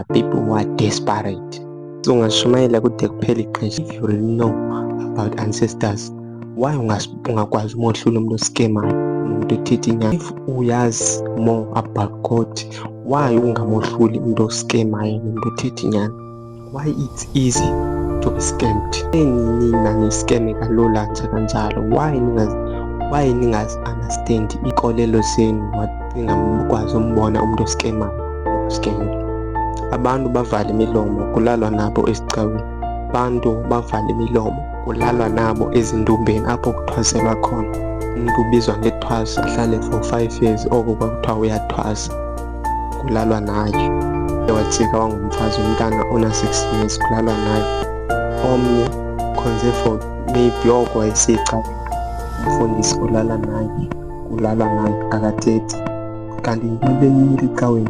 people who are desperate. So ungashumayela kude kuphela ixesha. If you really know about ancestors, why ungakwazi umohlula umuntu oskemayo, umuntu othetha inyani? If uyazi more about God, why ungamohluli umuntu oskemayo nomuntu othetha inyani? Why it's easy to be scammed? Nina niskeme kalula nje kanjalo. Why ningazi-understand iy'nkolelo zenu ningakwazi umbona umuntu oskemayo noskemile? Abantu bavala imilomo kulalwa nabo ezicaweni. Abantu bavala imilomo kulalwa nabo ezindumbeni apho kuthwaselwa khona. Umuntu ubizwa ngethwaso ahlale for 5 years, oko kwakuthiwa uyathwasa, kulalwa naye. Wajika wangumfazi umntana ona 6 years, kulalwa naye. Omnye khonze for maybe oko wayesecaweni, umfundisi olala naye, kulalwa naye, akathethi. Kanti into enyile ecaweni